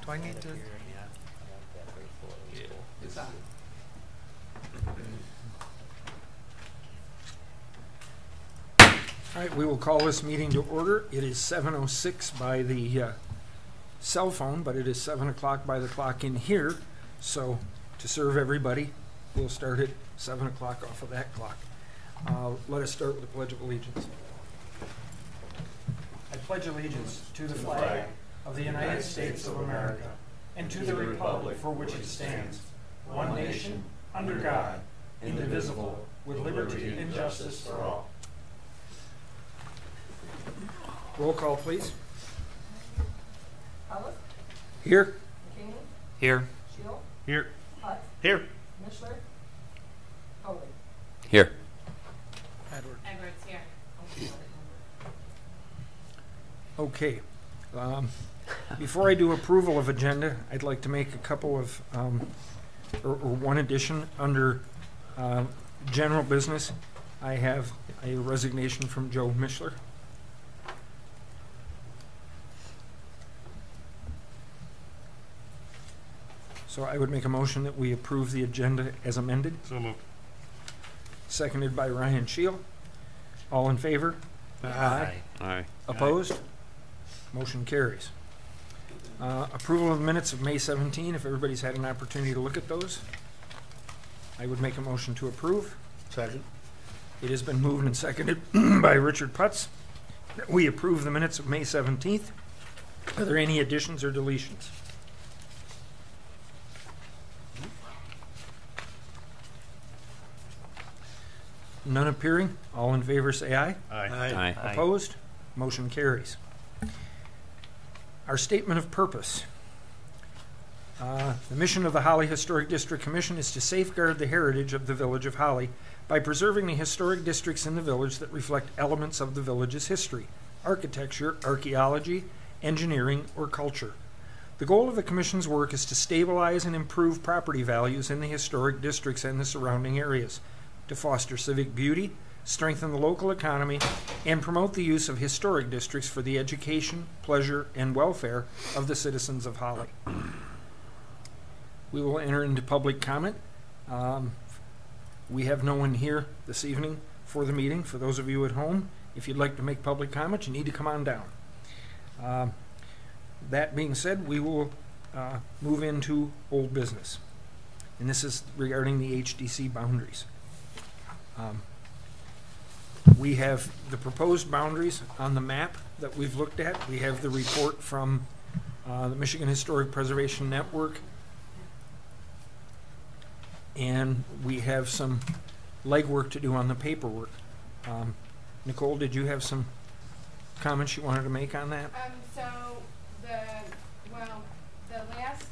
Do I need to? Yeah. It's on. All right, we will call this meeting to order. It is 7:06 by the cell phone, but it is 7 o'clock by the clock in here. So to serve everybody, we'll start at 7 o'clock off of that clock. Let us start with the Pledge of Allegiance. I pledge allegiance to the flag of the United States of America and to the republic for which it stands, one nation, under God, indivisible, with liberty and justice for all. Roll call, please. Ellis, Here. McKinney, Here. Shield, Here. Hutt, Here. Mishler, Coley. Here. Edward. Edward's here. Okay. Before I do approval of agenda, I'd like to make a couple of, or one addition under general business. I have a resignation from Joe Mishler. So I would make a motion that we approve the agenda as amended. So moved. Seconded by Ryan Shield. All in favor? Aye. Opposed? Motion carries. Approval of the minutes of May 17, if everybody's had an opportunity to look at those. I would make a motion to approve. Second. It has been moved and seconded by Richard Putz that we approve the minutes of May 17th. Are there any additions or deletions? None appearing. All in favor say aye. Aye. Opposed? Motion carries. Our statement of purpose. The mission of the Holly Historic District Commission is to safeguard the heritage of the village of Holly by preserving the historic districts in the village that reflect elements of the village's history, architecture, archaeology, engineering, or culture. The goal of the Commission's work is to stabilize and improve property values in the historic districts and the surrounding areas, to foster civic beauty, strengthen the local economy, and promote the use of historic districts for the education, pleasure, and welfare of the citizens of Holly. We will enter into public comment. We have no one here this evening for the meeting. For those of you at home, if you'd like to make public comment, you need to come on down. That being said, we will move into old business. And this is regarding the Hdc boundaries. We have the proposed boundaries on the map that we've looked at. We have the report from the Michigan Historic Preservation Network. And we have some legwork to do on the paperwork. Nicole, did you have some comments you wanted to make on that? So the last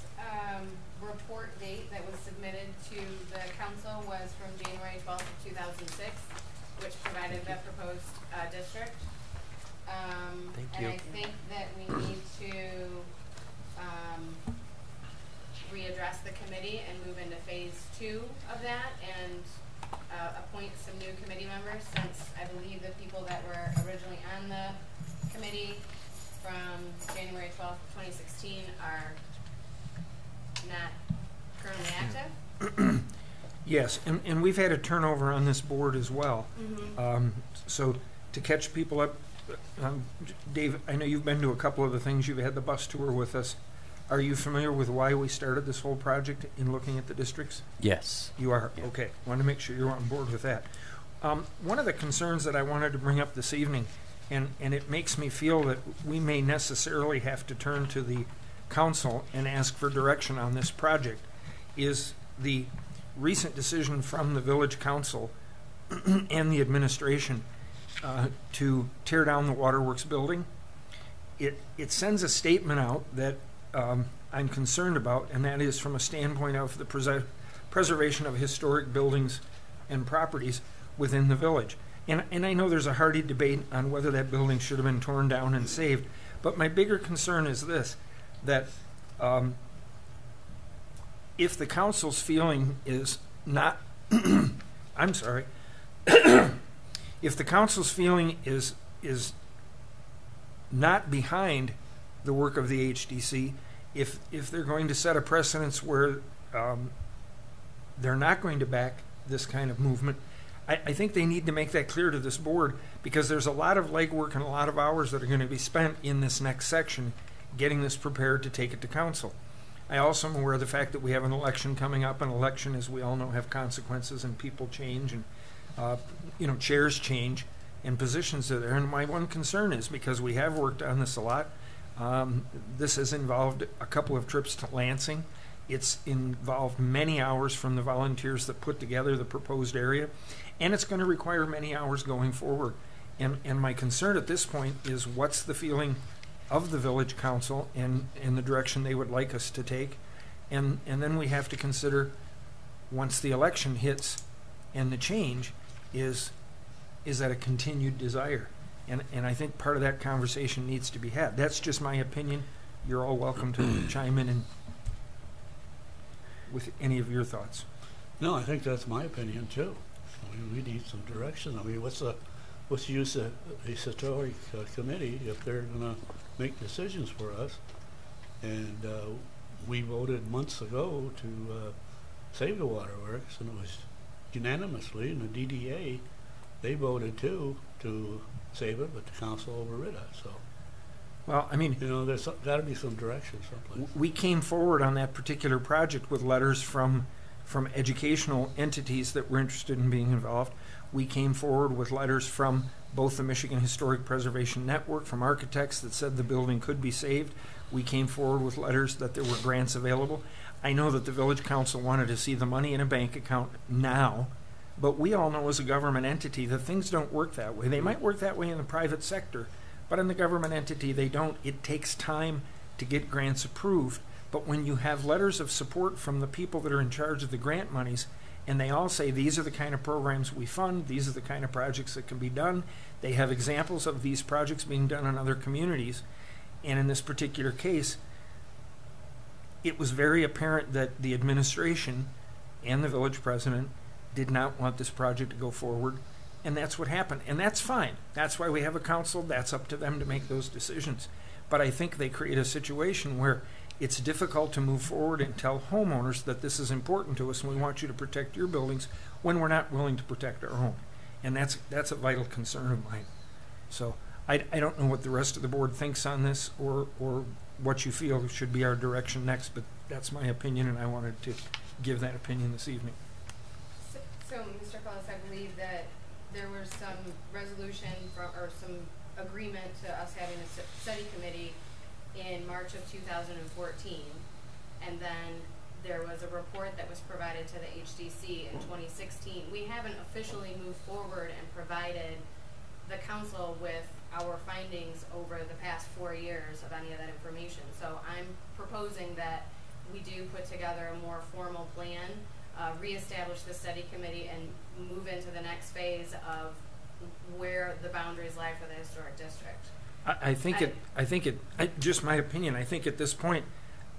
report date that was submitted to the council was from January 12th of 2006, which provided the proposed district. Thank and you. I think that we need to readdress the committee and move into phase 2 of that and appoint some new committee members, since I believe the people that were originally on the committee from January 12th, 2016 are not currently active. Yes, and we've had a turnover on this board as well. Mm-hmm. So to catch people up, Dave, I know you've been to a couple of the things. You've had the bus tour with us. Are you familiar with why we started this whole project in looking at the districts? Yes. You are? Yeah. Okay. Want to make sure you're on board with that. One of the concerns that I wanted to bring up this evening, and it makes me feel that we may necessarily have to turn to the council and ask for direction on this project, is the recent decision from the village council and the administration to tear down the waterworks building. It sends a statement out that I'm concerned about, and that is from a standpoint of the preservation of historic buildings and properties within the village. And I know there's a hearty debate on whether that building should have been torn down and saved, but my bigger concern is this, that if the council's feeling is not, I'm sorry, if the council's feeling is not behind the work of the HDC if they're going to set a precedence where they're not going to back this kind of movement, I think they need to make that clear to this board, because there's a lot of legwork and a lot of hours that are going to be spent in this next section getting this prepared to take it to council. I also am aware of the fact that we have an election coming up. An election, as we all know, have consequences, and people change, and chairs change, and positions are there. And my one concern is, because we have worked on this a lot, this has involved a couple of trips to Lansing. It's involved many hours from the volunteers that put together the proposed area, and it's going to require many hours going forward. And my concern at this point is, what's the feeling of the village council and the direction they would like us to take? And then we have to consider, once the election hits and the change, is that a continued desire? And I think part of that conversation needs to be had. That's just my opinion. You're all welcome to chime in and with any of your thoughts. No, I think that's my opinion too. I mean, we need some direction. I mean, what's the use of a historic committee if they're going to make decisions for us? And we voted months ago to save the waterworks, and it was unanimously, and the DDA, they voted too to save it, but the council overrid us. So, well, I mean, there's got to be some direction someplace. We came forward on that particular project with letters from educational entities that were interested in being involved. We came forward with letters from both the Michigan Historic Preservation Network, from architects that said the building could be saved. We came forward with letters that there were grants available. I know that the village council wanted to see the money in a bank account now, but we all know as a government entity that things don't work that way. They might work that way in the private sector, but in the government entity they don't. It takes time to get grants approved. But when you have letters of support from the people that are in charge of the grant monies, and they all say these are the kind of programs we fund, these are the kind of projects that can be done, they have examples of these projects being done in other communities, and in this particular case, it was very apparent that the administration and the village president did not want this project to go forward, and that's what happened. And that's fine. That's why we have a council. That's up to them to make those decisions. But I think they create a situation where it's difficult to move forward and tell homeowners that this is important to us and we want you to protect your buildings when we're not willing to protect our own. And that's a vital concern of mine. So I don't know what the rest of the board thinks on this, or what you feel should be our direction next, but that's my opinion, and I wanted to give that opinion this evening. So Mr. Fellis, I believe that there was some resolution or some agreement to us having a study committee in March of 2014, and then there was a report that was provided to the HDC in 2016. We haven't officially moved forward and provided the council with our findings over the past 4 years of any of that information. So I'm proposing that we do put together a more formal plan, reestablish the study committee, and move into the next phase of where the boundaries lie for the historic district. Just my opinion, I think at this point,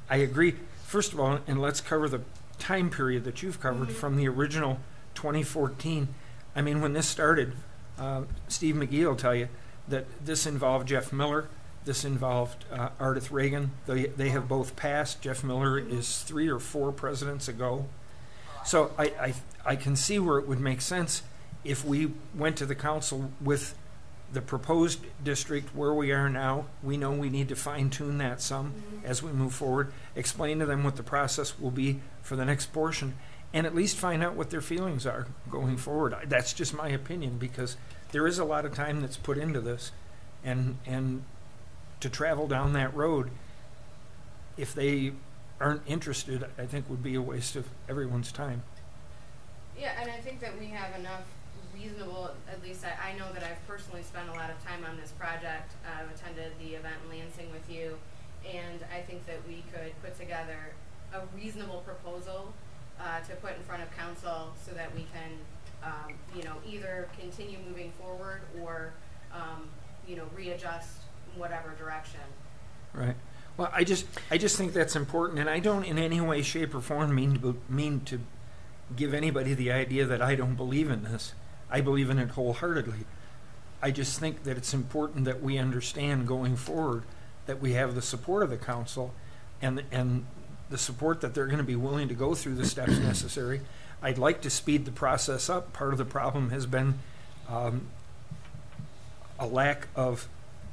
I agree. First of all, and let's cover the time period that you've covered from the original 2014. I mean, when this started, Steve McGee will tell you that this involved Jeff Miller. This involved Ardith Reagan. They have both passed. Jeff Miller is 3 or 4 presidents ago. So I can see where it would make sense if we went to the council with the proposed district where we are now. We know we need to fine-tune that some as we move forward, explain to them what the process will be for the next portion, and at least find out what their feelings are going forward. That's just my opinion, because there is a lot of time that's put into this, and to travel down that road, if they aren't interested, I think would be a waste of everyone's time. Yeah, and I think that we have enough reasonable, at least I know that I've personally spent a lot of time on this project. I've attended the event in Lansing with you, and I think that we could put together a reasonable proposal to put in front of council so that we can, either continue moving forward or, readjust whatever direction. Right. Well, I just think that's important, and I don't in any way, shape, or form mean to give anybody the idea that I don't believe in this. I believe in it wholeheartedly. I just think that it's important that we understand going forward that we have the support of the council, and the support that they're going to be willing to go through the steps necessary. I'd like to speed the process up. Part of the problem has been a lack of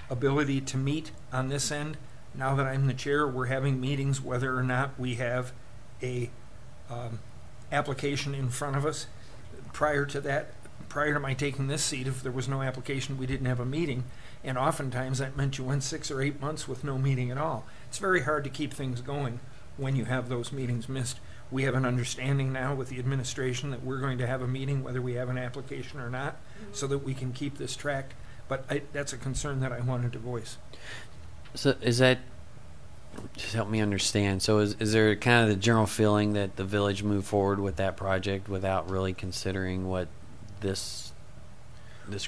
ability to meet on this end. Now that I'm the chair, we're having meetings whether or not we have a application in front of us. Prior to my taking this seat, if there was no application, we didn't have a meeting. And oftentimes that meant you went 6 or 8 months with no meeting at all. It's very hard to keep things going when you have those meetings missed. We have an understanding now with the administration that we're going to have a meeting whether we have an application or not, so that we can keep this tracked. But that's a concern that I wanted to voice. So is that, just help me understand, so is there kind of the general feeling that the village moved forward with that project without really considering what this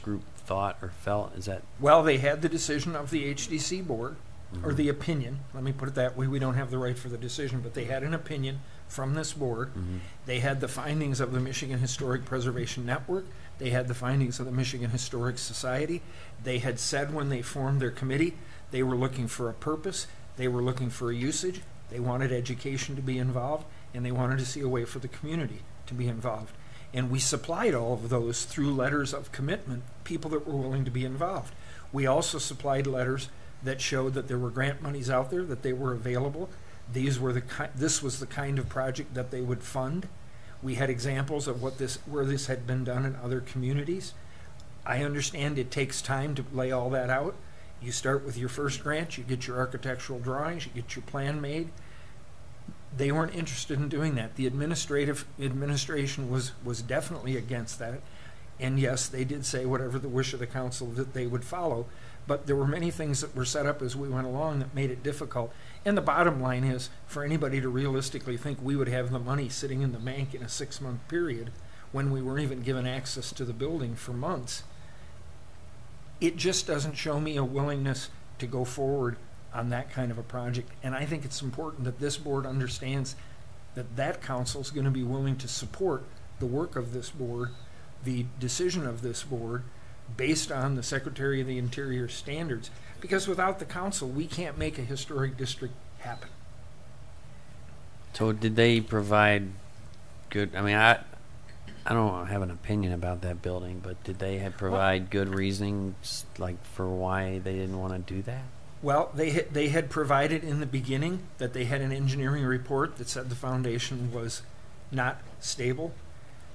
group thought or felt? Is that? Well, they had the decision of the HDC board, or the opinion, let me put it that way, we don't have the right for the decision, but they had an opinion from this board. They had the findings of the Michigan Historic Preservation Network. They had the findings of the Michigan Historic Society. They had said when they formed their committee, they were looking for a purpose, they were looking for a usage, they wanted education to be involved, and they wanted to see a way for the community to be involved. And we supplied all of those through letters of commitment, people that were willing to be involved. We also supplied letters that showed that there were grant monies out there, that they were available. This was the kind of project that they would fund. We had examples of where this had been done in other communities. I understand it takes time to lay all that out. You start with your first grant, you get your architectural drawings, you get your plan made. They weren't interested in doing that. The administration was definitely against that. And yes, they did say whatever the wish of the council that they would follow. But there were many things that were set up as we went along that made it difficult. And the bottom line is, for anybody to realistically think we would have the money sitting in the bank in a 6-month period when we weren't even given access to the building for months, it just doesn't show me a willingness to go forward on that kind of a project. And I think it's important that this board understands that that council is going to be willing to support the work of this board, the decision of this board, based on the Secretary of the Interior standards. Because without the council, we can't make a historic district happen. So did they provide good, I mean, I don't have an opinion about that building, but did they provide good reasoning, like, for why they didn't want to do that? Well, they had provided in the beginning that they had an engineering report that said the foundation was not stable.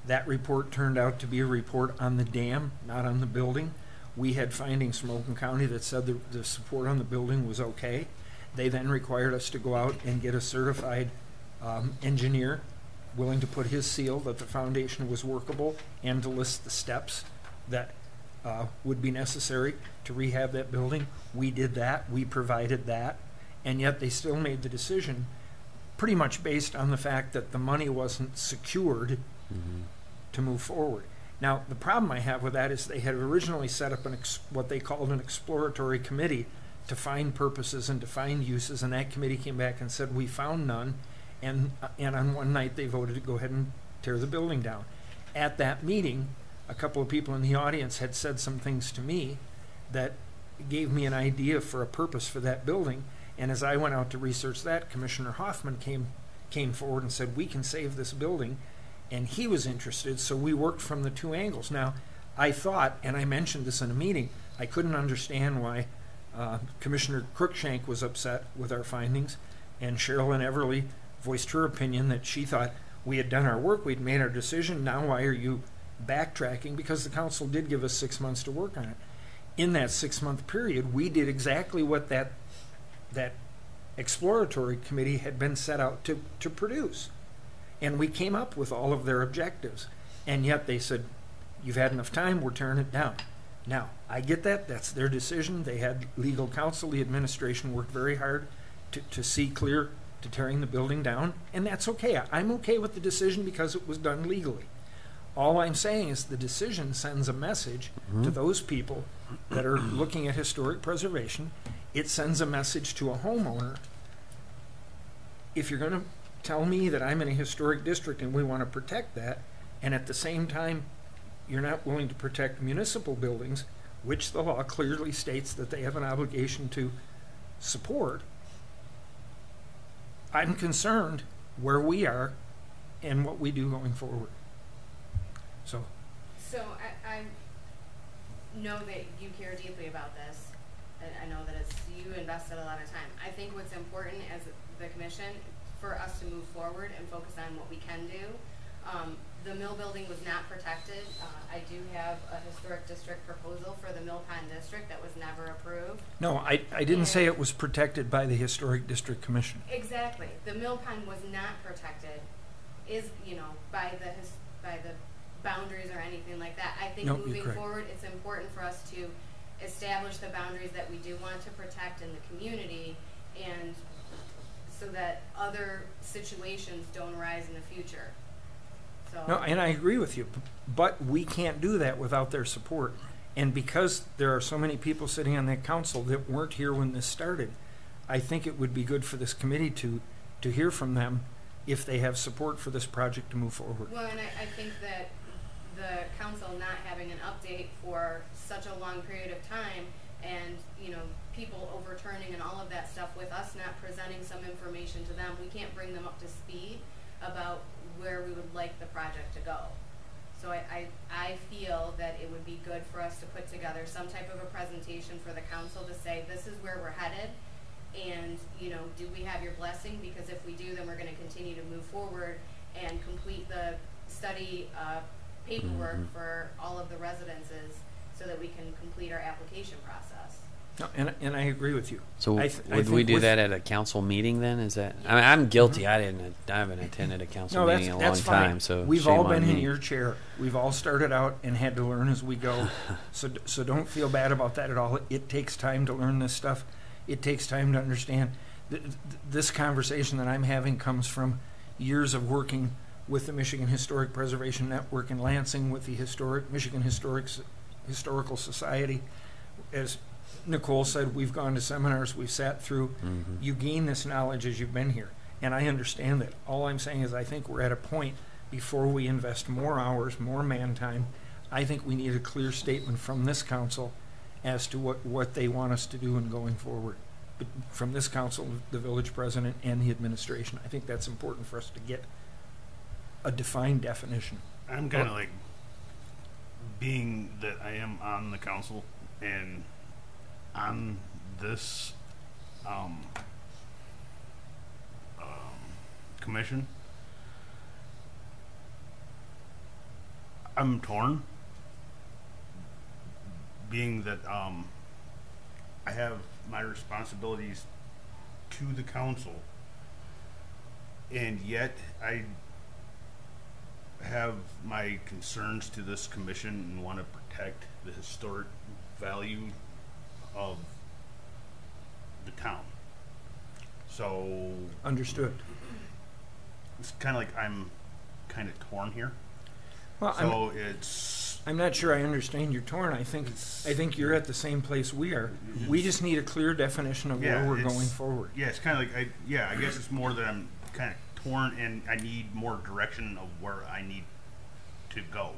That report turned out to be a report on the dam, not on the building. We had findings from Oakland County that said the support on the building was okay. They then required us to go out and get a certified engineer willing to put his seal that the foundation was workable and to list the steps that would be necessary to rehab that building. We did that. We provided that. And yet they still made the decision pretty much based on the fact that the money wasn't secured to move forward. Now, the problem I have with that is they had originally set up what they called an exploratory committee to find purposes and to find uses, and that committee came back and said we found none, and on one night they voted to go ahead and tear the building down. At that meeting, a couple of people in the audience had said some things to me that gave me an idea for a purpose for that building, and as I went out to research that, Commissioner Hoffman came forward and said we can save this building. And he was interested, so we worked from the two angles. Now, I thought, and I mentioned this in a meeting, I couldn't understand why Commissioner Cruikshank was upset with our findings, and Sherilyn Everly voiced her opinion that she thought we had done our work, we'd made our decision, now why are you backtracking? Because the council did give us 6 months to work on it. In that 6-month period, we did exactly what that exploratory committee had been set out to produce. And we came up with all of their objectives. And yet they said, you've had enough time, we're tearing it down. Now, I get that. That's their decision. They had legal counsel. The administration worked very hard to see clear to tearing the building down. And that's okay. I'm okay with the decision because it was done legally. All I'm saying is the decision sends a message to those people that are looking at historic preservation. It sends a message to a homeowner. If you're going to tell me that I'm in a historic district and we want to protect that, and at the same time you're not willing to protect municipal buildings, which the law clearly states that they have an obligation to support, I'm concerned where we are and what we do going forward. So, I know that you care deeply about this, and I know that you invested a lot of time. I think what's important as the commission for us to move forward and focus on what we can do. The mill building was not protected. I do have a historic district proposal for the Mill Pond district that was never approved. no, I didn't say it was protected by the Historic District Commission. Exactly. The mill pond was not protected, by the boundaries or anything like that. I think No, you're moving correct. forward, it's important for us to establish the boundaries that we do want to protect in the community, and so that other situations don't arise in the future. So. No, and I agree with you, but we can't do that without their support. And because there are so many people sitting on that council that weren't here when this started, I think it would be good for this committee to hear from them if they have support for this project to move forward. Well, and I think that the council not having an update for such a long period of time, and people overturning and all of that stuff, with us not presenting some information to them, we can't bring them up to speed about where we would like the project to go. So I feel that it would be good for us to put together some type of a presentation for the council to say, this is where we're headed, and do we have your blessing? Because if we do, then we're going to continue to move forward and complete the study paperwork for all of the residences so that we can complete our application process. No, and I agree with you. So I would we think do with- that at a council meeting then? Is that? I mean, I'm guilty. I haven't attended a council No, meeting in a long that's fine. time. So we've shame all on been in me. your chair. We've all started out and had to learn as we go. So don't feel bad about that at all. It takes time to learn this stuff. It takes time to understand. This conversation that I'm having comes from years of working with the Michigan Historic Preservation Network in Lansing, with the Michigan Historical Society. As Nicole said, we've gone to seminars, we've sat through. You gain this knowledge as you've been here, and I understand that. All I'm saying is I think we're at a point, before we invest more hours, more man time, I think we need a clear statement from this council as to what they want us to do in going forward. But from this council, the village president, and the administration, I think that's important for us to get a defined definition. I'm kind of like, being that I am on the council and on this commission, I'm torn, being that I have my responsibilities to the council, and yet I have my concerns to this commission and want to protect the historic value of the town. So Understood. it's kind of like I'm kind of torn here. Well, So it's I'm not sure I understand your torn. I think you're at the same place we are. We just need a clear definition of where we're it's- going forward. Yeah, it's kind of like I guess it's more that I'm kind of torn and I need more direction of where I need to go.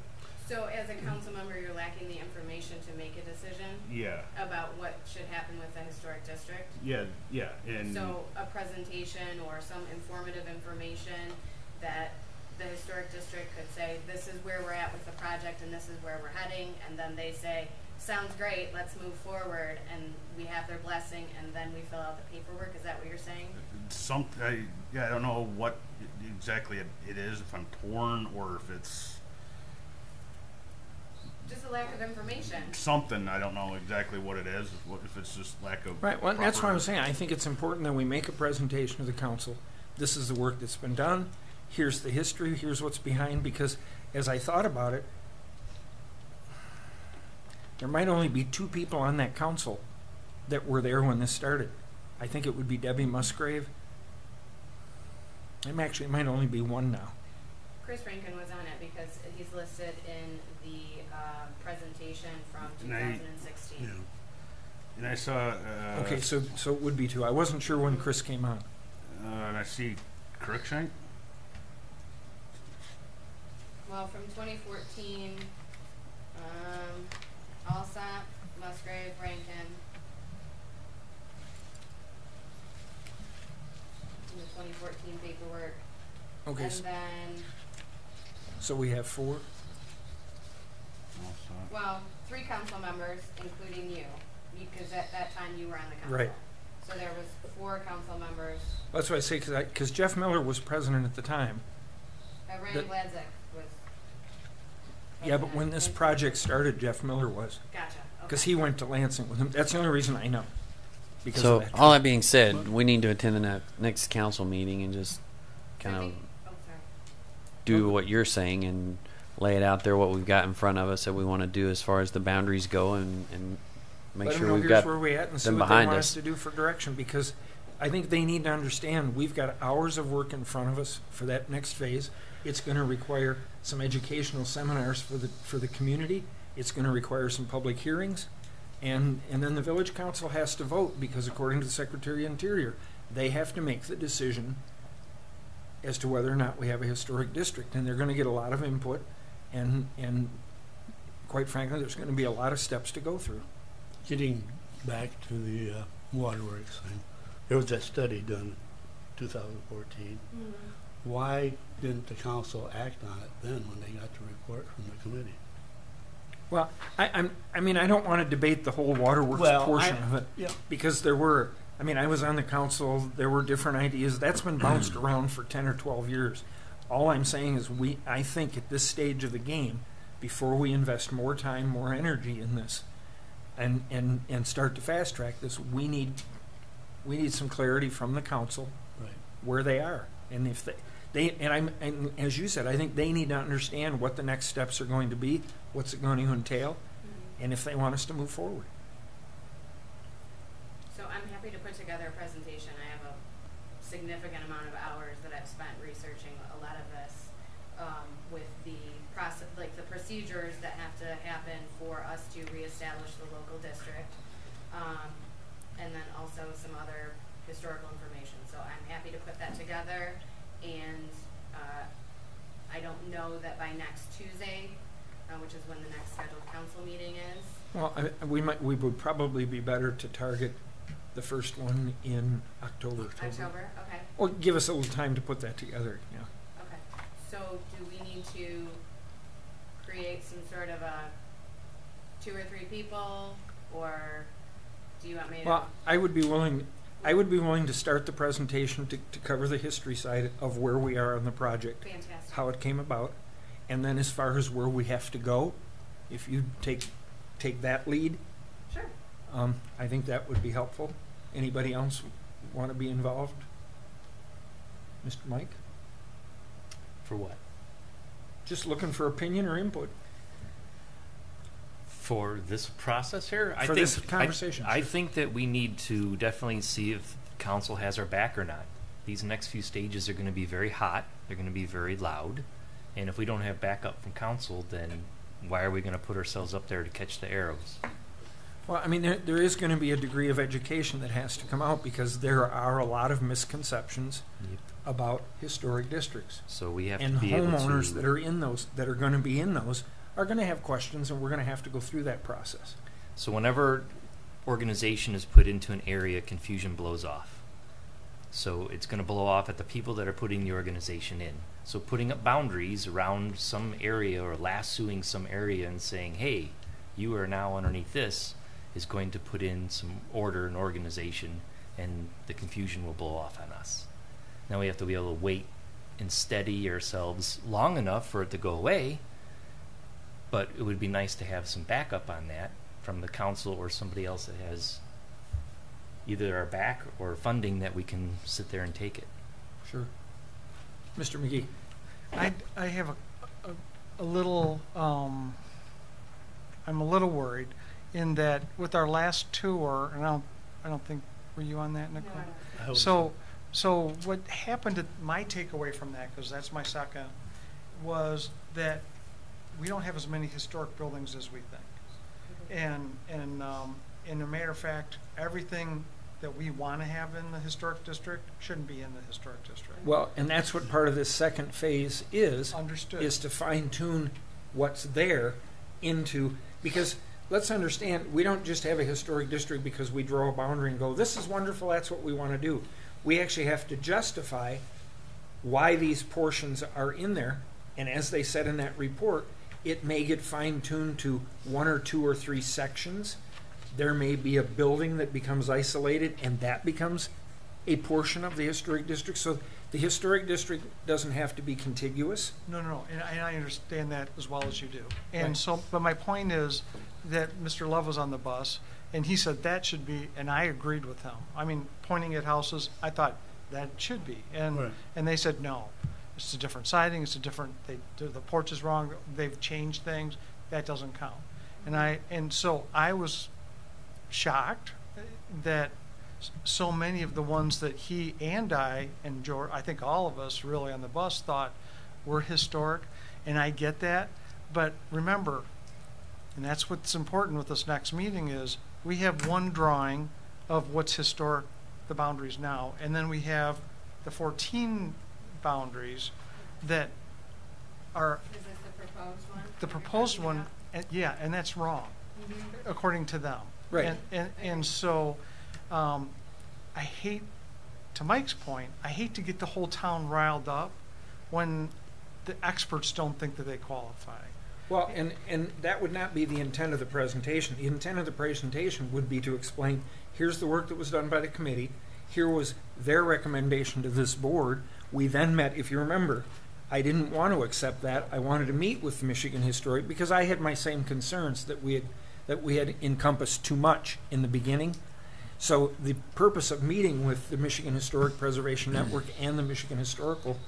So as a council member, you're lacking the information to make a decision Yeah, about what should happen with the historic district? yeah, and So a presentation or some informative information that the historic district could say, this is where we're at with the project and this is where we're heading, and then they say, sounds great, let's move forward, and we have their blessing, and then we fill out the paperwork. Is that what you're saying? I don't know what exactly it is, if I'm torn or if it's Just a lack of information. something. I don't know exactly what it is, if it's just lack of Right, well, that's what proper- I'm saying. I think it's important that we make a presentation to the council. This is the work that's been done. Here's the history, here's what's behind, because as I thought about it, there might only be 2 people on that council that were there when this started. I think it would be Debbie Musgrave. It might only be 1 now. Chris Rankin was on it because he's listed in the presentation from And I- 2016. Yeah. And I saw Okay, so it would be 2. I wasn't sure when Chris came on. and I see Cruikshank. Well, from 2014, Alsop, Musgrave, Rankin. in the 2014 paperwork. Okay, And then, so we have 4? well, 3 council members, including you, because at that time you were on the council. Right. So there was 4 council members. That's why I say, because Jeff Miller was president at the time. Randy That- Gladzik was. Yeah, but when this project started, Jeff Miller was. Gotcha. Because Okay. he went to Lansing with him. That's the only reason I know. Because So of that. all that being said, we need to attend the next council meeting and just kind of Oh, sorry. do what you're saying and lay it out there what we've got in front of us that we want to do as far as the boundaries go and make Let them sure know we've here's got where we're at and see them what they behind want us. us to do for direction, because I think they need to understand we've got hours of work in front of us for that next phase. It's going to require some educational seminars for the community. It's going to require some public hearings, and then the village council has to vote, because according to the Secretary of Interior, they have to make the decision as to whether or not we have a historic district, and they're going to get a lot of input, and quite frankly, there's going to be a lot of steps to go through. Getting back to the waterworks thing, there was that study done in 2014. Mm-hmm. Why didn't the council act on it then when they got the report from the committee? Well, I mean, I don't want to debate the whole waterworks Well, portion of it, Yeah. because there were, I mean, I was on the council, there were different ideas. That's been bounced around for 10 or 12 years. All I'm saying is I think at this stage of the game, before we invest more time, more energy in this, and start to fast track this, we need some clarity from the council Right. where they are. And if and as you said, I think they need to understand what the next steps are going to be, what's it going to entail, and if they want us to move forward. So I'm happy to put together a presentation. I have a significant amount of hours that I've spent researching a lot of this, with the process, like the procedures that have to happen for us to reestablish the local district, and then also some other historical information. So I'm happy to put that together, and I don't know that by next Tuesday, which is when the next scheduled council meeting is. Well, we would probably be better to target the first one in October. October, okay. Or give us a little time to put that together, yeah. Okay, so do we need to create some sort of a 2 or 3 people, or do you want me to? Well, I would be willing to start the presentation to cover the history side of where we are on the project, Fantastic. how it came about, and then as far as where we have to go, if you take that lead, Sure. I think that would be helpful. Anybody else want to be involved? Mr. Mike? For what? Just looking for opinion or input. For this process here? For this conversation, I sure. think that we need to definitely see if council has our back or not. These next few stages are going to be very hot. They're going to be very loud. And if we don't have backup from council, then why are we going to put ourselves up there to catch the arrows? Well, I mean, there is going to be a degree of education that has to come out, because there are a lot of misconceptions about historic districts. So we have And to be able to... homeowners that are in those, that are going to be in those, are going to have questions, and we're going to have to go through that process. So whenever organization is put into an area, confusion blows off. So it's going to blow off at the people that are putting the organization in. So putting up boundaries around some area or lassoing some area and saying, hey, you are now underneath this, is going to put in some order and organization, and the confusion will blow off on us. Now we have to be able to wait and steady ourselves long enough for it to go away, but it would be nice to have some backup on that from the council or somebody else that has either our back or funding that we can sit there and take it. Sure. Mr. McGee? I have a little, I'm a little worried in that with our last tour, and I don't think, were you on that, Nicole? No. So what happened, my takeaway from that, because that's my second, was that we don't have as many historic buildings as we think. And a matter of fact, everything that we want to have in the historic district shouldn't be in the historic district. Well, and that's what part of this second phase is. Understood. Is to fine tune what's there into, because let's understand, we don't just have a historic district because we draw a boundary and go, this is wonderful, that's what we want to do. we actually have to justify why these portions are in there. And as they said in that report, it may get fine-tuned to 1 or 2 or 3 sections. There may be a building that becomes isolated, and that becomes a portion of the historic district. So the historic district doesn't have to be contiguous. No, and I understand that as well as you do. And Right. so, but my point is that Mr. Love was on the bus, and he said that should be, and I agreed with him. I mean, pointing at houses, I thought that should be. And Right. and they said, no, it's a different siding, it's a different, the porch is wrong, they've changed things, that doesn't count. And so I was shocked that so many of the ones that he and I and George, I think all of us really on the bus thought were historic, and I get that. But remember, and that's what's important with this next meeting is we have one drawing of what's historic, the boundaries now, and then we have the 14 boundaries that are Is this the proposed one? the that you're proposed talking one, about? yeah, and that's wrong according to them. Right. And so, I hate, to Mike's point, I hate to get the whole town riled up when the experts don't think that they qualify. Well, and that would not be the intent of the presentation. The intent of the presentation would be to explain, here's the work that was done by the committee, here was their recommendation to this board. We then met, if you remember, I didn't want to accept that. I wanted to meet with the Michigan Historic because I had my same concerns that we had encompassed too much in the beginning. So the purpose of meeting with the Michigan Historic Preservation Network and the Michigan Historical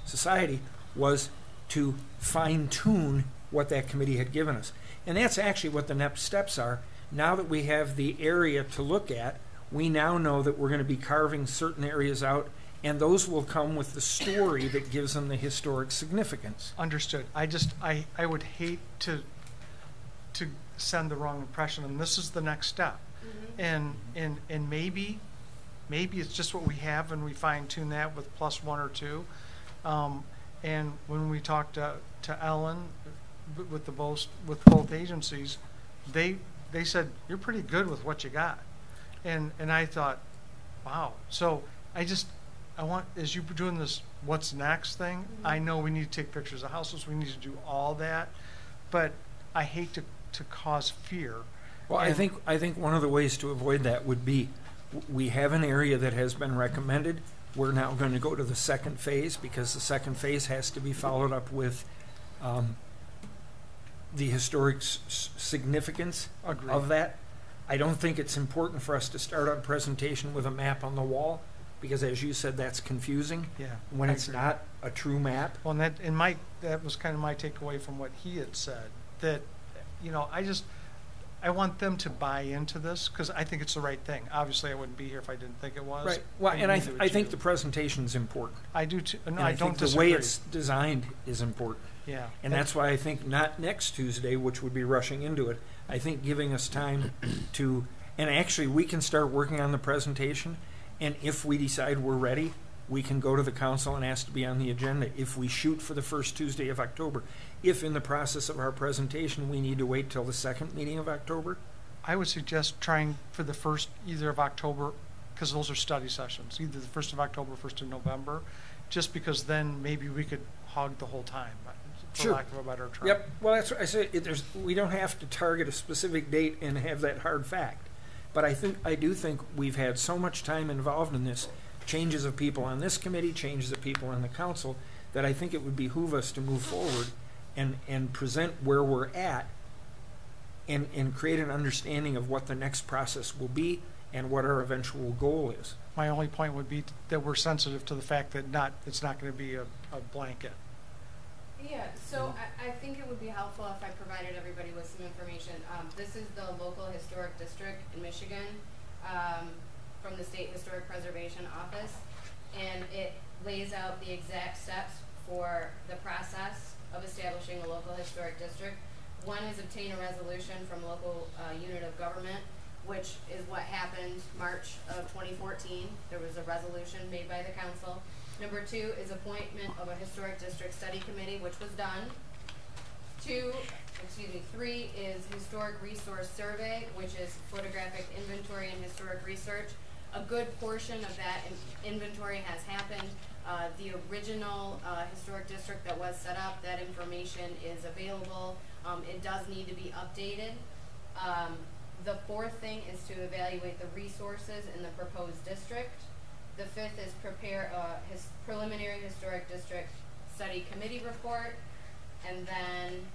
Society was to fine-tune what that committee had given us. And that's actually what the next steps are. Now that we have the area to look at, we now know that we're going to be carving certain areas out, and those will come with the story that gives them the historic significance. Understood. I would hate to send the wrong impression, and this is the next step. And maybe it's just what we have, and we fine tune that with +1 or 2. And when we talked to Ellen with both agencies, they said you're pretty good with what you got, and I thought, wow. So I want, as you're doing this what's next thing, I know we need to take pictures of houses, we need to do all that, but I hate to cause fear. Well, I think one of the ways to avoid that would be, we have an area that has been recommended. We're now going to go to the second phase because the second phase has to be followed up with the historic significance Agreed. of that. I don't think it's important for us to start our presentation with a map on the wall because, as you said, that's confusing Yeah, when I it's agree. not a true map. Well, that was kind of my takeaway from what he had said, that, I want them to buy into this, because I think it's the right thing. Obviously, I wouldn't be here if I didn't think it was. Right. Well, and I neither would think you. the presentation is important. I do too. No, And I think don't the disagree. way it's designed is important. Yeah. And that's why I think not next Tuesday, which would be rushing into it, I think giving us time to, and actually we can start working on the presentation, and if we decide we're ready, we can go to the council and ask to be on the agenda if we shoot for the first Tuesday of October. If in the process of our presentation we need to wait till the second meeting of October, I would suggest trying for the first either of October, because those are study sessions, either the 1st of October, 1st of November, just because then maybe we could hog the whole time, for Sure. lack of a better term. Yep. Well, that's what I say. We don't have to target a specific date and have that hard fact. But I do think we've had so much time involved in this, changes of people on this committee, changes of people on the council, that I think it would behoove us to move forward and present where we're at and create an understanding of what the next process will be and what our eventual goal is. My only point would be that we're sensitive to the fact that it's not going to be a blanket. Yeah, so I think it would be helpful if I provided everybody with some information. This is the local historic district in Michigan from the State Historic Preservation Office, and it lays out the exact steps for the process of establishing a local historic district. One is obtain a resolution from local unit of government, which is what happened March of 2014. There was a resolution made by the council. Number 2 is appointment of a historic district study committee, which was done. 3 is historic resource survey, which is photographic inventory and historic research. a good portion of that inventory has happened. The original historic district that was set up, that information is available. It does need to be updated. The fourth thing is to evaluate the resources in the proposed district. The fifth is prepare a preliminary historic district study committee report, and then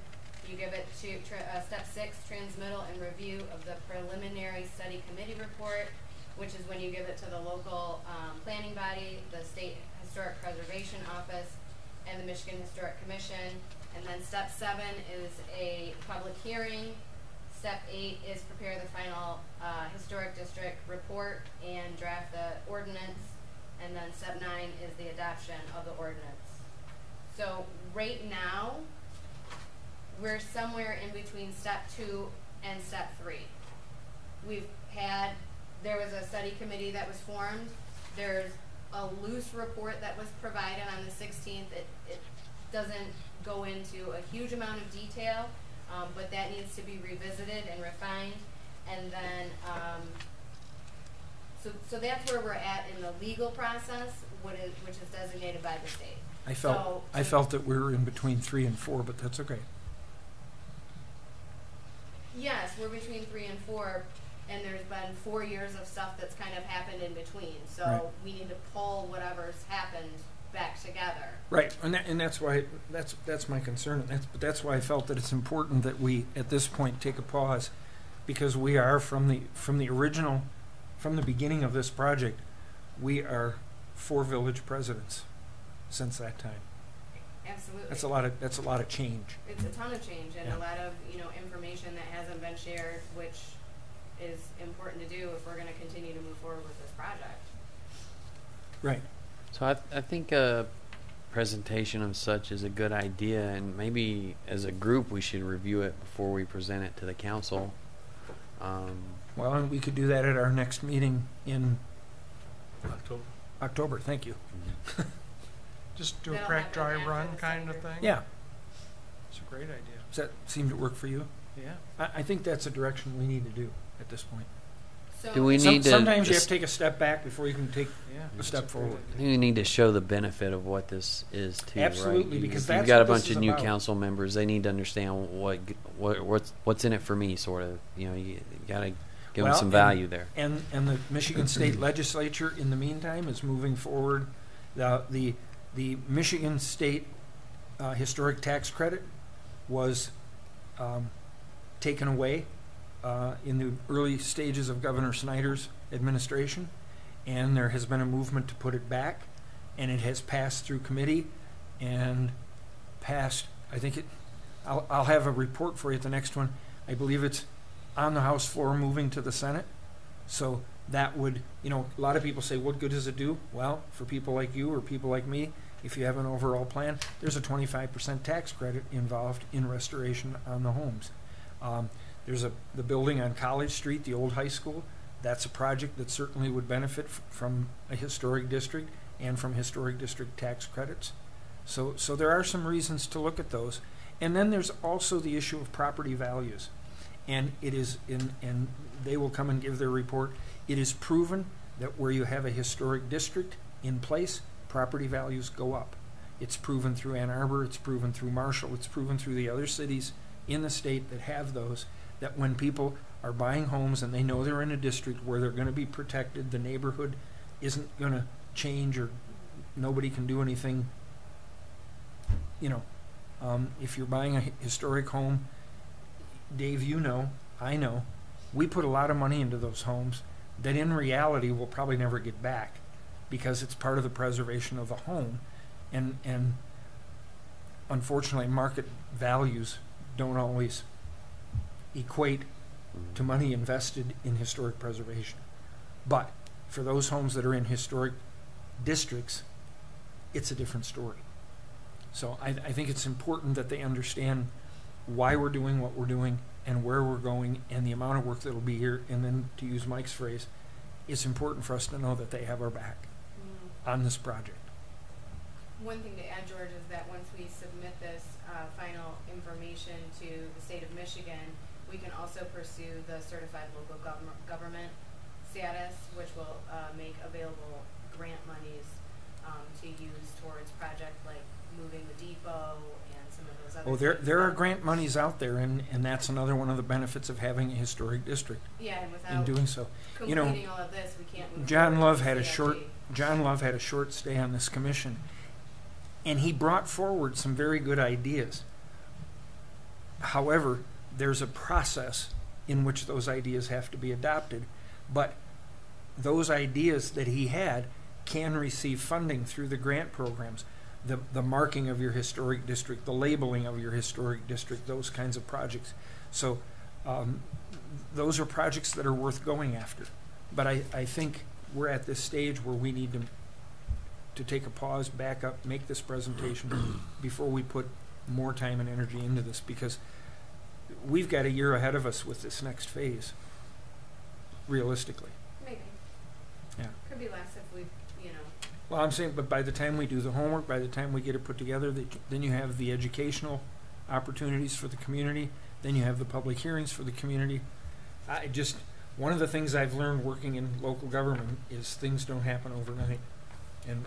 you give it to step 6, transmittal and review of the preliminary study committee report, which is when you give it to the local planning body, the State Historic Preservation Office, and the Michigan Historic Commission. And then step 7 is a public hearing. Step 8 is prepare the final historic district report and draft the ordinance. And then step 9 is the adoption of the ordinance. So right now, we're somewhere in between step 2 and step 3. There was a study committee that was formed. There's a loose report that was provided on the 16th. It doesn't go into a huge amount of detail, but that needs to be revisited and refined. And then, so that's where we're at in the legal process, which is designated by the state. I felt that we were in between 3 and 4, but that's okay. Yes, we're between 3 and 4, and there's been 4 years of stuff that's kind of happened in between. So Right. we need to pull whatever's happened back together. Right, and that's why that's my concern. That's why I felt that it's important that we at this point take a pause, because we are from the beginning of this project, we are 4 village presidents since that time. Absolutely. That's a lot of change. It's a ton of change and Yeah. a lot of information that hasn't been shared, which is important to do if we're going to continue to move forward with this project. Right. So I think a presentation of such is a good idea, and maybe as a group we should review it before we present it to the council. Well, and we could do that at our next meeting in October. Thank you. Just do a That'll crack, dry happen run after the kind of Senator. thing? Yeah. It's a great idea. Does that seem to work for you? Yeah. I think that's a direction we need to do at this point. So Do we need to Sometimes you have just- to take a step back before you can take Yeah. a that's step great forward. I idea. think we need to show the benefit of what this is too. Absolutely, right? because If that's you've got a what this bunch is of new about. council members, they need to understand what's in it for me. Sort of, you got to give them some value there. And the Michigan State Legislature, in the meantime, is moving forward. The Michigan State historic tax credit was taken away in the early stages of Governor Snyder's administration, and there has been a movement to put it back, and it has passed through committee and passed. I'll have a report for you at the next one. I believe it's on the House floor, moving to the Senate. So that would, a lot of people say, what good does it do? Well, for people like you or people like me, if you have an overall plan, there's a 25% tax credit involved in restoration on the homes. There's the building on College Street, the old high school. That's a project that certainly would benefit from a historic district and from historic district tax credits. So there are some reasons to look at those. And then there's also the issue of property values. And and they will come and give their report. It is proven that where you have a historic district in place, property values go up. It's proven through Ann Arbor, it's proven through Marshall, it's proven through the other cities in the state that have those, that when people are buying homes and they know they're in a district where they're going to be protected, the neighborhood isn't going to change or nobody can do anything. If you're buying a historic home, Dave, I know, we put a lot of money into those homes that in reality we'll probably never get back because it's part of the preservation of the home. And unfortunately, market values don't always equate to money invested in historic preservation. But for those homes that are in historic districts, it's a different story. So I think it's important that they understand why we're doing what we're doing and where we're going and the amount of work that'll be here. And then, to use Mike's phrase, it's important for us to know that they have our back on this project. One thing to add, George, is that once we submit this final information to the state of Michigan, we can also pursue the certified local government status, which will make available grant monies to use towards projects like moving the depot and some of those other Oh, things there are that- grant monies out there, and that's another one of the benefits of having a historic district Yeah, and in without doing so. You know, completing all of this, we can't move John forward Love with had a CIG. John Love had a short stay on this commission, and he brought forward some very good ideas. However, there's a process in which those ideas have to be adopted, but those ideas that he had can receive funding through the grant programs. The marking of your historic district, the labeling of your historic district, those kinds of projects. So those are projects that are worth going after. But I think we're at this stage where we need to take a pause, back up, make this presentation before we put more time and energy into this, because we've got a year ahead of us with this next phase, realistically. Maybe. Yeah. Could be less if we, you know, Well, I'm saying, but by the time we do the homework, by the time we get it put together, then you have the educational opportunities for the community, then you have the public hearings for the community. One of the things I've learned working in local government is things don't happen overnight. And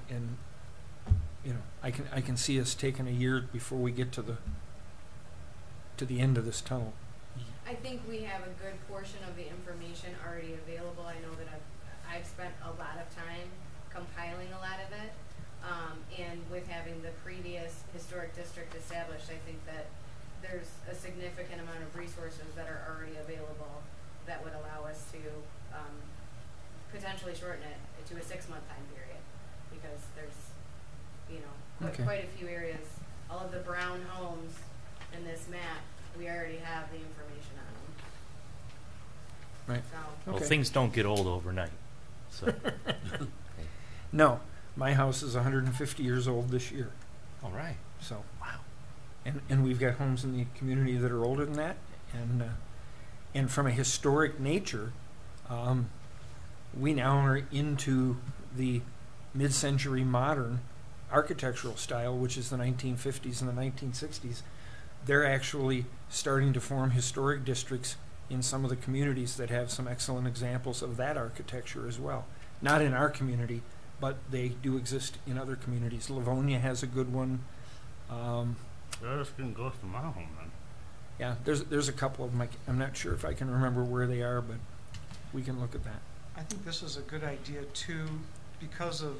you know, I can see us taking a year before we get to the end of this tunnel. I think we have a good portion of the information already available. I know that I've spent a lot of time compiling a lot of it. And with having the previous historic district established, I think that there's a significant amount of resources that are already available that would allow us to potentially shorten it to a 6-month time period, because there's, you know, Okay. quite a few areas. All of the brown homes in this map, we already have the information on them. Right. So, Well, Okay. things don't get old overnight. So, No, my house is 150 years old this year. all right. So, Wow. and we've got homes in the community that are older than that, and from a historic nature, we now are into the mid-century modern architectural style, which is the 1950s and the 1960s. They're actually starting to form historic districts in some of the communities that have some excellent examples of that architecture as well. Not in our community, but they do exist in other communities. Livonia has a good one. That's getting close to my home then. Yeah, there's a couple of them. I'm not sure if I can remember where they are, but we can look at that. I think this is a good idea too, because of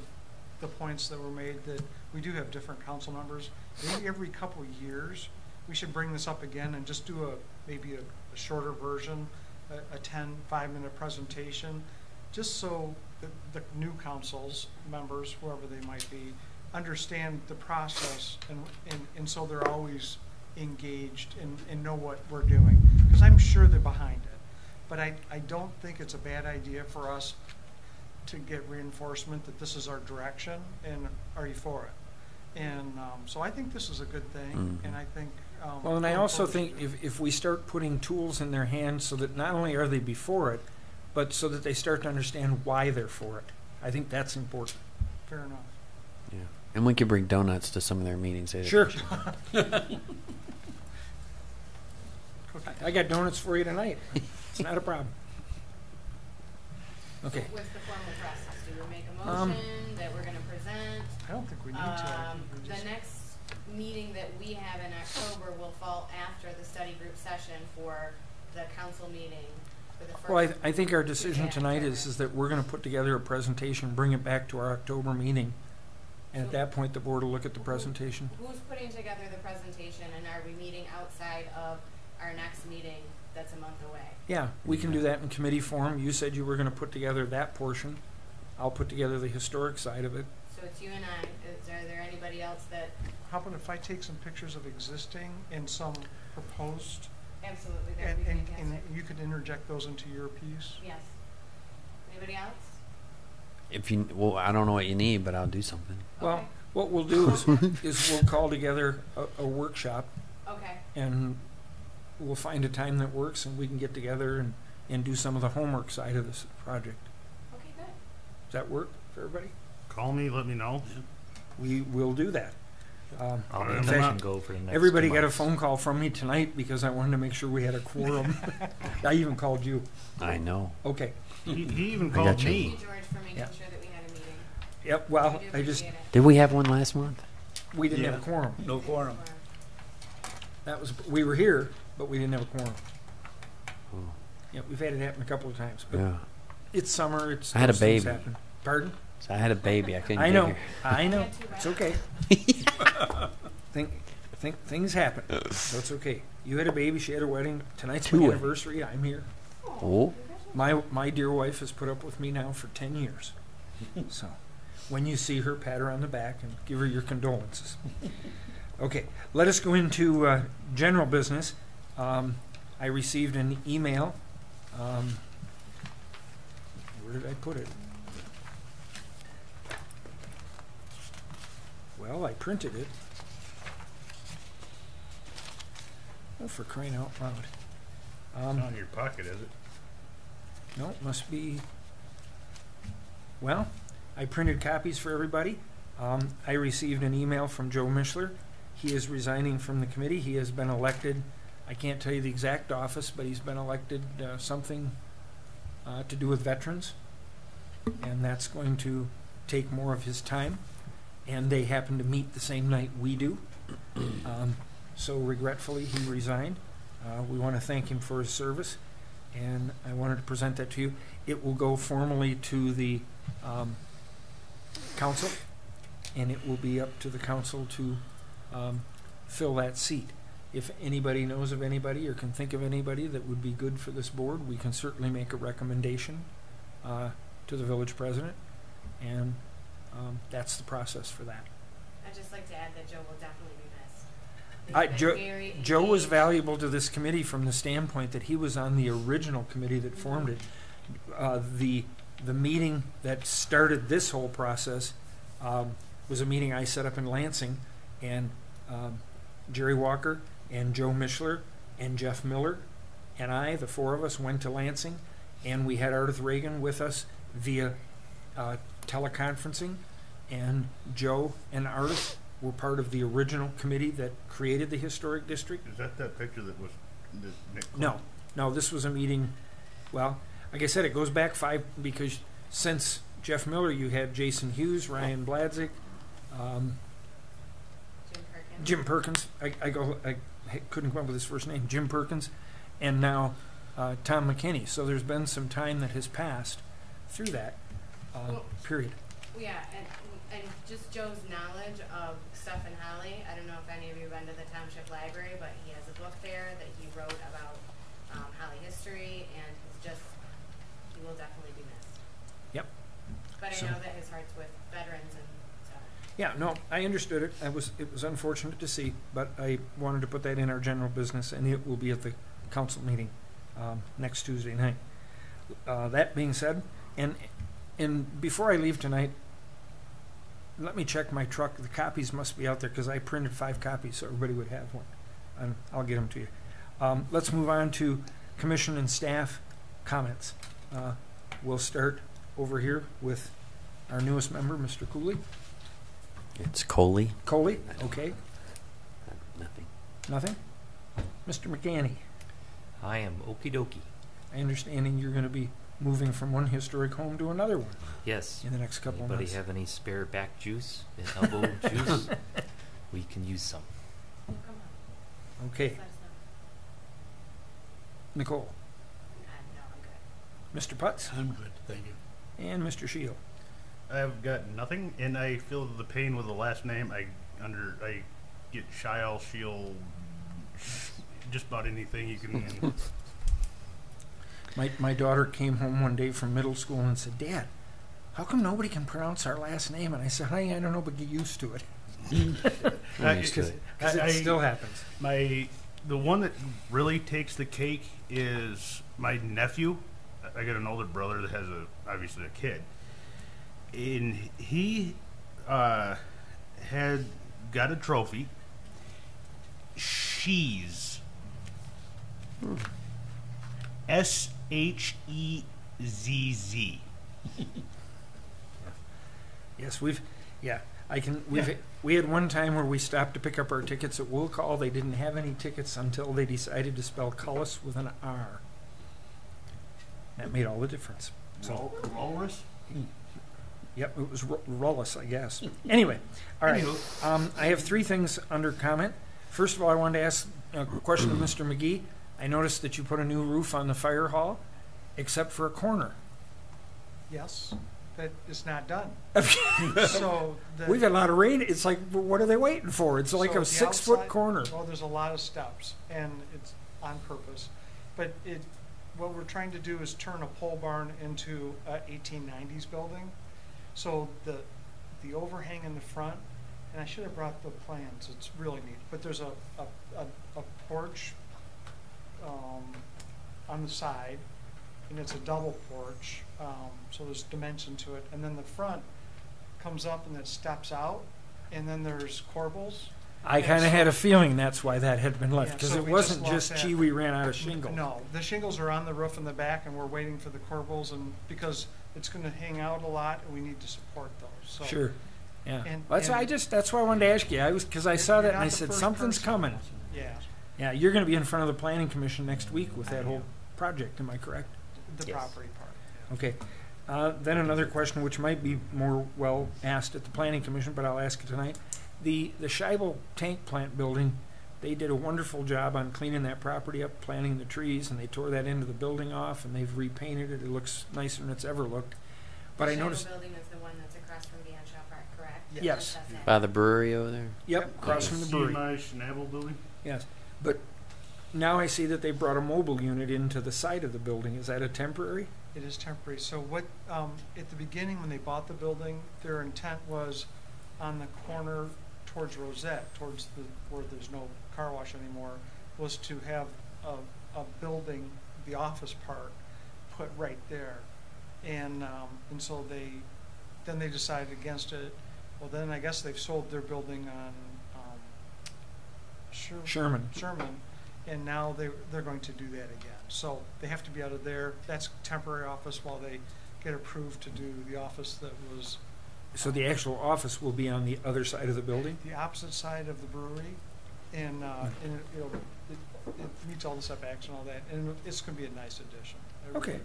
the points that were made that we do have different council members. Maybe every couple of years, we should bring this up again and just do maybe a shorter version, a 5-minute presentation, just so the new councils members, whoever they might be, understand the process and so they're always engaged and know what we're doing. Because I'm sure they're behind it. But I don't think it's a bad idea for us to get reinforcement that this is our direction and are you for it? And so I think this is a good thing, and I think... Well, and I also think if we start putting tools in their hands so that not only are they before it, but so that they start to understand why they're for it. I think that's important. Fair enough. Yeah. And we could bring donuts to some of their meetings. Sure. I got donuts for you tonight. It's not a problem. Okay. what's the formal process? Do we make a motion that we're going to present? I don't think we need to. I think we The just- next meeting that we have in October will fall after the study group session for the council meeting for the first. Well, I think our decision Yeah, tonight October. is that we're going to put together a presentation, bring it back to our October meeting, and at that point, the board will look at the presentation. Who's putting together the presentation, and are we meeting outside of our next meeting that's a month away? Yeah, we can do that in committee form. You said you were going to put together that portion. I'll put together the historic side of it. So it's you and I. Are there anybody else that? How about if I take some pictures of existing and some proposed, Absolutely, that would and be fantastic. you could interject those into your piece? Yes. Anybody else? Well, I don't know what you need, but I'll do something. Well, Okay. what we'll do is we'll call together a workshop, Okay. and we'll find a time that works, and we can get together and do some of the homework side of this project. Okay, good. Does that work for everybody? Call me, let me know. We will do that. I'll in make fact, motion go for the next everybody 2 got a months. phone call from me tonight because I wanted to make sure we had a quorum. I even called you. I know. Okay. He even I called got you. Thank me. you, George, for making Yeah. sure that we had a meeting. Yep. Well, We do I just appreciate it. Did we have one last month? we didn't have Yeah. a quorum. No quorum. That was we were here, but we didn't have a quorum. Oh. Yeah, we've had it happen a couple of times, but Yeah. it's summer. It's I had a those things baby. happen. Pardon? So I had a baby. I couldn't I get know. here. I know. Not too bad. It's okay. Things happen. So it's okay. You had a baby. She had a wedding. Tonight's my Two weddings. anniversary. I'm here. Oh. My dear wife has put up with me now for 10 years. So when you see her, pat her on the back and give her your condolences. Okay, let us go into general business. I received an email. Where did I put it? Well, I printed it. Oh, for crying out loud. Not in your pocket, is it? No, it must be. Well, I printed copies for everybody. I received an email from Joe Mishler. He is resigning from the committee. He has been elected. I can't tell you the exact office, but he's been elected something to do with veterans. And that's going to take more of his time. And they happen to meet the same night we do. So regretfully, he resigned. We want to thank him for his service. And I wanted to present that to you. It will go formally to the council, and it will be up to the council to fill that seat. If anybody knows of anybody or can think of anybody that would be good for this board, we can certainly make a recommendation to the village president, and that's the process for that. I'd just like to add that Joe will definitely be missed. He's been very Joe was engaged. valuable to this committee from the standpoint that he was on the original committee that formed it. The meeting that started this whole process was a meeting I set up in Lansing, and Jerry Walker and Joe Mishler and Jeff Miller and I, the four of us, went to Lansing, and we had Ardith Reagan with us via teleconferencing, and Joe and Ardith were part of the original committee that created the historic district. Is that picture that was that Nick? No, this was a meeting, well, like I said, it goes back because since Jeff Miller, you had Jason Hughes, Ryan Bladzik, Jim Perkins. Jim Perkins, I couldn't come up with his first name, Jim Perkins, and now Tom McKinney. So there's been some time that has passed through that period. Yeah, and just Joe's knowledge of Stephen Holly. I don't know if any of you have been to the Township Library, but he has a book there that he wrote about Holly history, and he will definitely be missed. Yep. But So- I know that his heart's with veterans, and so. Yeah, no, I understood it. It was unfortunate to see, but I wanted to put that in our general business, and it will be at the council meeting next Tuesday night. That being said, and before I leave tonight, let me check my truck. The copies must be out there because I printed 5 copies, so everybody would have one, and I'll get them to you. Let's move on to commission and staff comments. We'll start over here with our newest member, Mr. Cooley. It's Coley. Coley, okay. Nothing. Nothing? Mr. McGanny, I am okie dokie. I understand you're going to be moving from one historic home to another one Yes. in the next couple of Anybody months. have any spare back juice and elbow juice? We can use some. Oh, come on. Okay, Let us Nicole, know. No, I'm good. Mr. Putz, I'm good, thank you. and Mr. Shield. I've got nothing, and I feel the pain with the last name. I get Shiel, Shield, just about anything you can. My daughter came home one day from middle school and said, "Dad, how come nobody can pronounce our last name?" And I said, "Honey, I don't know, but get used to it." I'm used to it. Because it still happens. The one that really takes the cake is my nephew. I got an older brother that has obviously a kid, and he had got a trophy. She's Shezz. Yes, We had one time where we stopped to pick up our tickets at Will Call. They didn't have any tickets until they decided to spell Cullis with an R. That made all the difference. So, Walrus? yep, it was Rollis, I guess. Anyway, all right. I have three things under comment. First of all, I wanted to ask a question of Mr. McGee. I noticed that you put a new roof on the fire hall, except for a corner. Yes, but it's not done. So We've had a lot of rain. It's like, what are they waiting for? It's like so a the 6-foot outside- corner. Well, there's a lot of steps, and it's on purpose. But what we're trying to do is turn a pole barn into a 1890s building. So the overhang in the front, and I should have brought the plans. It's really neat. But there's a porch on the side, and it's a double porch. So there's dimension to it, and then the front comes up and it steps out, and then there's corbels. I And kind of so- had a feeling that's why that had been left, Yeah, because so it we wasn't just just, lost gee, that. we ran out of shingle. No, the shingles are on the roof in the back, and we're waiting for the corbels, and because it's going to hang out a lot, and we need to support those. So Sure, yeah. And- That's and- that's why I wanted to ask you. Because I saw You're that and not I the said first something's person. coming. Yeah, Yeah, you're going to be in front of the planning commission next week with that whole project. Am I correct? the Yes. property part. Okay. Then another question, which might be more well asked at the planning commission, but I'll ask it tonight. The Scheibel tank plant building, they did a wonderful job on cleaning that property up, planting the trees, and they tore that end of the building off, and they've repainted it. It looks nicer than it's ever looked. But I The noticed, Shadow building is the one that's across from Banshaw Park, correct? Yes. That's it. By the brewery over there? yep, across from the brewery. CMI Schnabel building? Yes, but now I see that they brought a mobile unit into the side of the building. Is that a temporary? It is temporary. So what, at the beginning, when they bought the building, their intent was on the corner towards Rosette, towards where there's no car wash anymore, was to have a building, the office part, put right there. And so then they decided against it. Well, then I guess they've sold their building on Sherman. and now they're going to do that again. So they have to be out of there. That's temporary office while they get approved to do the office that was So the actual office will be on the other side of the building? the opposite side of the brewery, and it meets all the setbacks and all that, and it's going to be a nice addition. It Okay. really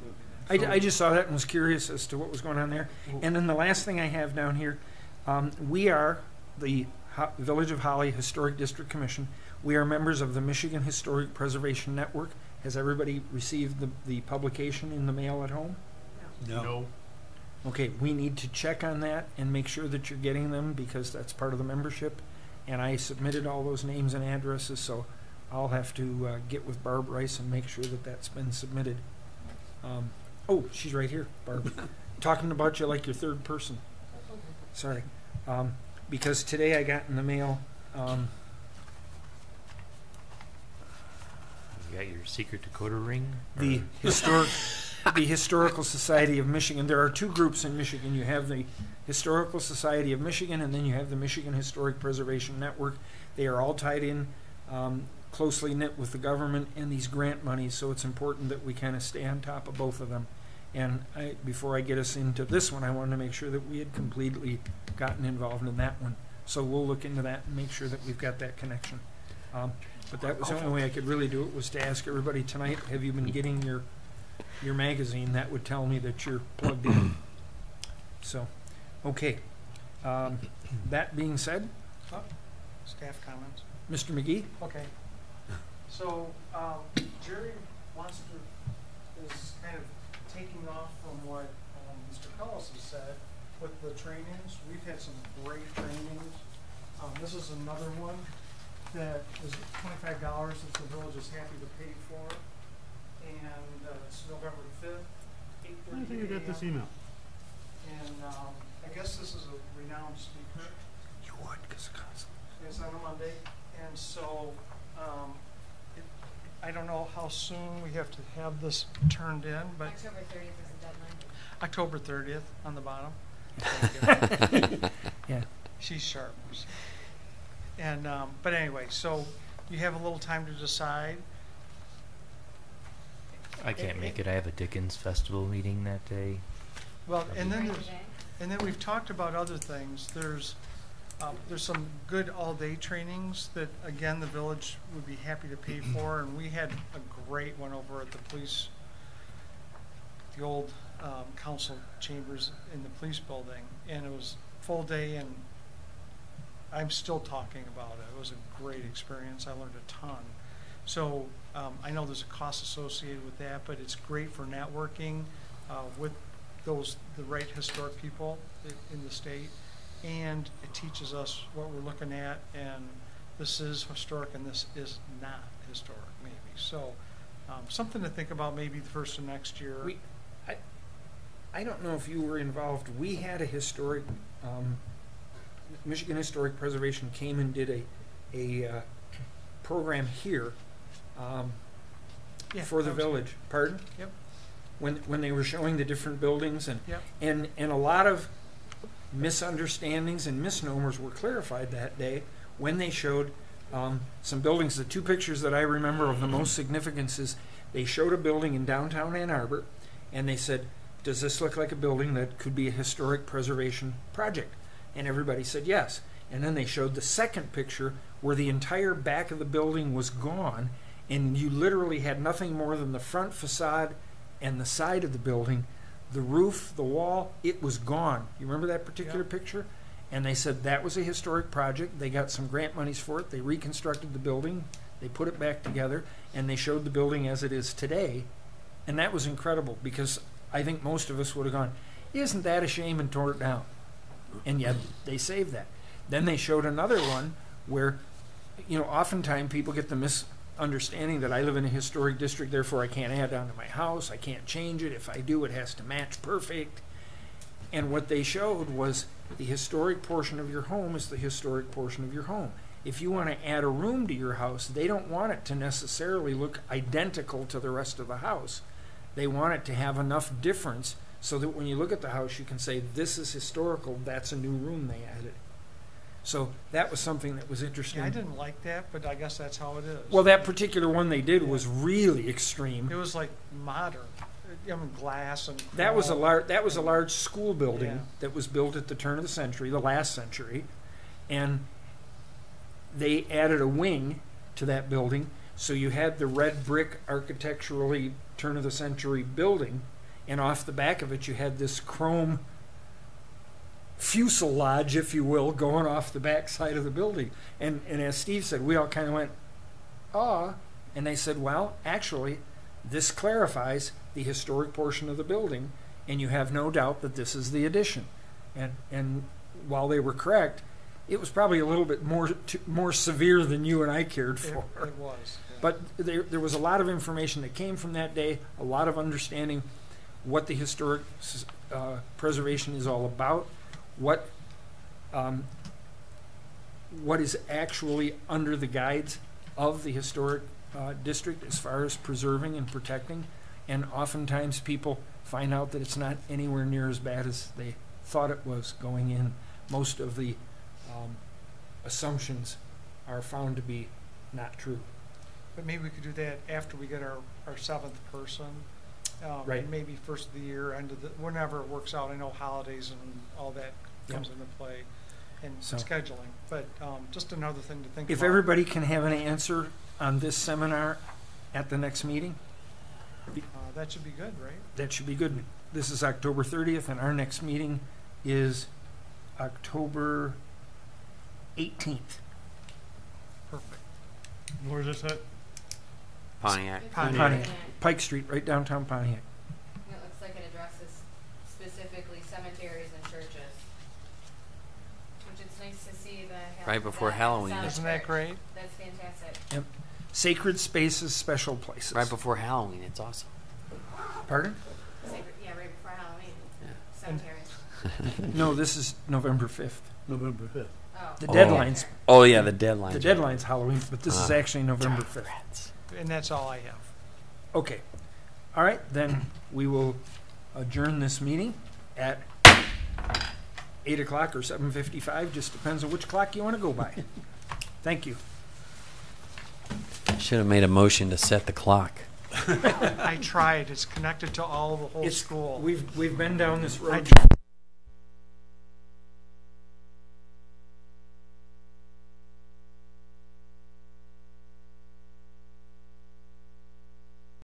will be nice. I just saw that and was curious as to what was going on there. And then the last thing I have down here, we are the Village of Holly Historic District Commission. We are members of the Michigan Historic Preservation Network. Has everybody received the publication in the mail at home? No. Okay, we need to check on that and make sure that you're getting them because that's part of the membership. And I submitted all those names and addresses, so I'll have to get with Barb Rice and make sure that that's been submitted. Oh, she's right here, Barb. Talking about you like your third person. Sorry. Because today I got in the mail, You got your secret Dakota ring? the Historical Society of Michigan. There are two groups in Michigan. You have the Historical Society of Michigan, and then you have the Michigan Historic Preservation Network. They are all tied in, closely knit with the government and these grant monies, so it's important that we kind of stay on top of both of them. And before I get us into this one, I wanted to make sure that we had completely gotten involved in that one. So we'll look into that and make sure that we've got that connection. But that was the only way I could really do it, was to ask everybody tonight, have you been getting your magazine? That would tell me that you're plugged in. So, okay. That being said, Staff comments. Mr. McGee? Okay. So Jerry is kind of taking off from what Mr. Cullis has said with the trainings. We've had some great trainings. This is another one that is $25 that the village is happy to pay for. And it's November 5th, 8:30 I think you got this email. And I guess this is a renowned speaker. You would, because of council. It's on a Monday, and so I don't know how soon we have to have this turned in, but October 30th is the deadline. October 30th on the bottom. Thank you. Yeah. She's sharp. And but anyway, so you have a little time to decide. I can't make it. I have a Dickens Festival meeting that day. Well, and then Right, there's, Jay? and then we've talked about other things. There's There's some good all-day trainings that, again, the village would be happy to pay for, and we had a great one over at the police, the old council chambers in the police building, and it was full day, and I'm still talking about it. It was a great experience. I learned a ton. So I know there's a cost associated with that, but it's great for networking with the right historic people in the state, and it teaches us what we're looking at, and this is historic and this is not historic, maybe. So something to think about maybe the first of next year. I don't know if you were involved. We had a historic, Michigan Historic Preservation came and did a program here Yeah, for the that was village. good. Pardon? Yep. When they were showing the different buildings, and Yep. and a lot of misunderstandings and misnomers were clarified that day when they showed some buildings. The two pictures that I remember of the most significance is they showed a building in downtown Ann Arbor, and they said, does this look like a building that could be a historic preservation project? And everybody said yes. And then they showed the second picture where the entire back of the building was gone, and you literally had nothing more than the front facade and the side of the building. The roof, the wall, it was gone. You remember that particular picture? And they said that was a historic project. They got some grant monies for it. They reconstructed the building. They put it back together, and they showed the building as it is today. And that was incredible, because I think most of us would have gone, isn't that a shame, and tore it down. And yet they saved that. Then they showed another one where, oftentimes people get the misunderstanding that I live in a historic district, therefore I can't add on to my house, I can't change it. If I do, it has to match perfect. And what they showed was the historic portion of your home is the historic portion of your home. If you want to add a room to your house, they don't want it to necessarily look identical to the rest of the house. They want it to have enough difference so that when you look at the house, you can say, this is historical, that's a new room they added. So that was something that was interesting. Yeah, I didn't like that, but I guess that's how it is. Well, that particular one they did was really extreme. It was like modern, glass and. That was a large school building Yeah. that was built at the turn of the century, the last century, and they added a wing to that building. So you had the red brick architecturally turn of the century building, and off the back of it you had this chrome fuselage, if you will, going off the back side of the building. And as Steve said, we all kind of went, and they said, well, actually, this clarifies the historic portion of the building, and you have no doubt that this is the addition. And while they were correct, it was probably a little bit more severe than you and I cared for. It was. Yeah. But there was a lot of information that came from that day, a lot of understanding what the historic preservation is all about, what is actually under the guides of the historic district as far as preserving and protecting. And oftentimes people find out that it's not anywhere near as bad as they thought it was going in. Most of the assumptions are found to be not true. But maybe we could do that after we get our seventh person. Right. And maybe first of the year, whenever it works out. I know holidays and all that comes into play, and scheduling. But just another thing to think about. If everybody can have an answer on this seminar at the next meeting, that should be good, right? that should be good. This is October 30th, and our next meeting is October 18th. Perfect. Where's this at? Pontiac. Pontiac. Pike Street, right downtown Pontiac. It looks like it addresses specifically cemeteries and churches, which it's nice to see the. Right before Halloween. Isn't that great? That's fantastic. Yep. Sacred spaces, special places. Right before Halloween. It's awesome. Pardon? Right before Halloween. Yeah. Cemeteries. No, this is November 5th. November 5th. Oh. The deadline's Oh yeah, the deadline. the deadline's Halloween, but this is actually November 5th. And that's all I have. Okay. All right, then we will adjourn this meeting at 8 o'clock or 7:55, just depends on which clock you want to go by. Thank you. Should have made a motion to set the clock. I tried. It's connected to all the whole It's, school. we've been down this road. I